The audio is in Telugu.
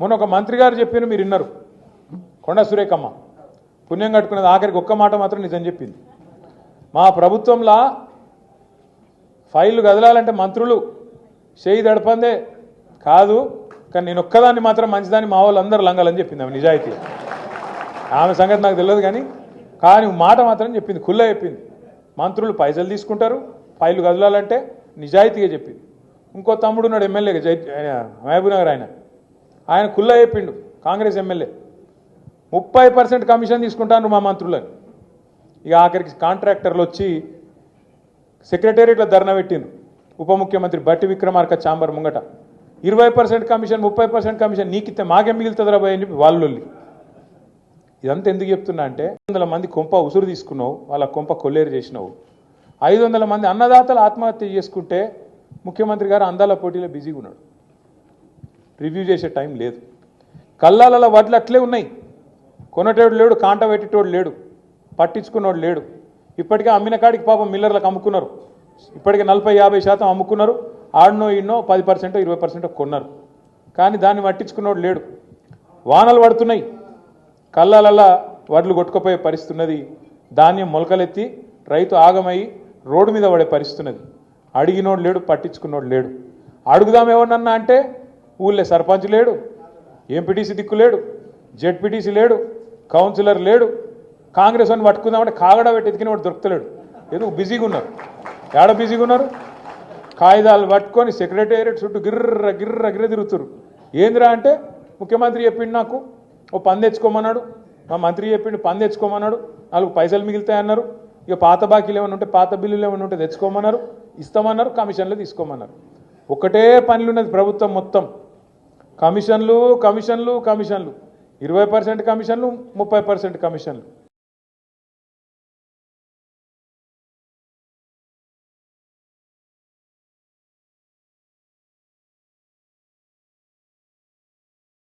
మొన్న ఒక మంత్రి గారు చెప్పారు, మీరు విన్నారు, కొండ సురేఖమ్మ పుణ్యం కట్టుకున్నది ఆఖరికి ఒక్క మాట మాత్రం నిజం చెప్పింది. మా ప్రభుత్వంలో ఫైళ్లు కదలాలంటే మంత్రులు చేయి దడపందే కాదు, కానీ నేను ఒక్కదాన్ని మాత్రం మంచిదాన్ని మా వాళ్ళు అందరూ లంగాలని చెప్పింది. ఆమె నిజాయితీ, ఆమె సంగతి నాకు తెలియదు కానీ మాట మాత్రం చెప్పింది, ఖుల్లా చెప్పింది. మంత్రులు పైసలు తీసుకుంటారు, ఫైళ్లు కదలాలంటే నిజాయితీగా చెప్పింది. ఇంకో తమ్ముడు ఉన్నాడు ఎమ్మెల్యేగా, మహబూబ్నగర్, ఆయన ఖుల్లా చెప్పిండు, కాంగ్రెస్ ఎమ్మెల్యే 30% కమిషన్ తీసుకుంటాను మా మంత్రులని. ఇక ఆఖరికి కాంట్రాక్టర్లు వచ్చి సెక్రటేరియట్లో ధర్నా పెట్టిండ్రు. ఉప ముఖ్యమంత్రి బట్టి విక్రమార్క ఛాంబర్ ముంగట 20% కమిషన్ 30% కమిషన్ నీకిస్తే మాకేం మిగులుతుందిరా భయ్ అని చెప్పి వాళ్ళు. ఇదంతా ఎందుకు చెప్తున్నా అంటే 500 మంది కొంప ఉసురు తీసుకున్నావు, వాళ్ళ కొంప కొల్లేరు చేసినావు. 500 మంది అన్నదాతలు ఆత్మహత్య చేసుకుంటే ముఖ్యమంత్రి గారు అందాల పోటీలో బిజీగా ఉన్నాడు, రివ్యూ చేసే టైం లేదు. కల్లాల వడ్లు అట్లే ఉన్నాయి, కొనటోడు లేడు, కాంట పెట్టేటోడు లేడు, పట్టించుకున్నోడు లేడు. ఇప్పటికే అమ్మిన కాడికి పాపం మిల్లర్లకు అమ్ముకున్నారు, ఇప్పటికే 40-50% అమ్ముకున్నారు. ఆడనో ఈడనో 10% 20% కొన్నారు, కానీ దాన్ని పట్టించుకున్నోడు లేడు. వానలు పడుతున్నాయి, కళ్ళాలల్లా వడ్లు కొట్టుకుపోయే పరిస్థితున్నది. ధాన్యం మొలకలెత్తి రైతు ఆగమై రోడ్డు మీద పడే పరిస్థితున్నది. అడిగినోడు లేడు, పట్టించుకున్నోడు లేడు. అడుగుదాం ఎవరినన్నా అంటే ఊళ్ళో సర్పంచ్ లేడు, ఎంపీటీసీ దిక్కు లేడు, జెడ్పీటీసీ లేడు, కౌన్సిలర్ లేడు. కాంగ్రెస్ అని పట్టుకుందామంటే కాగడా పెట్టి ఎతికిన వాడు దొరుకుతలేడు. ఎందుకు బిజీగా ఉన్నారు, ఏడ బిజీగా ఉన్నారు, కాగితాలు పట్టుకొని సెక్రటేరియట్ చుట్టూ గిర్ర గిర్ర గిర్ర తిరుగుతారు. ఏందిరా అంటే ముఖ్యమంత్రి చెప్పిండు నాకు ఓ పని తెచ్చుకోమన్నాడు, మా మంత్రి చెప్పిండు పని తెచ్చుకోమన్నాడు, 4 పైసలు మిగులుతాయన్నారు. ఇక పాత బాకీలు ఏమైనా ఉంటే పాత బిల్లులు ఏమైనా ఉంటే తెచ్చుకోమన్నారు, ఇస్తామన్నారు, కమిషన్లు తీసుకోమన్నారు. ఒకటే పనులు ఉన్నది ప్రభుత్వం మొత్తం, కమిషన్లు కమిషన్లు కమిషన్లు, 20% కమిషన్లు 30% కమిషన్లు.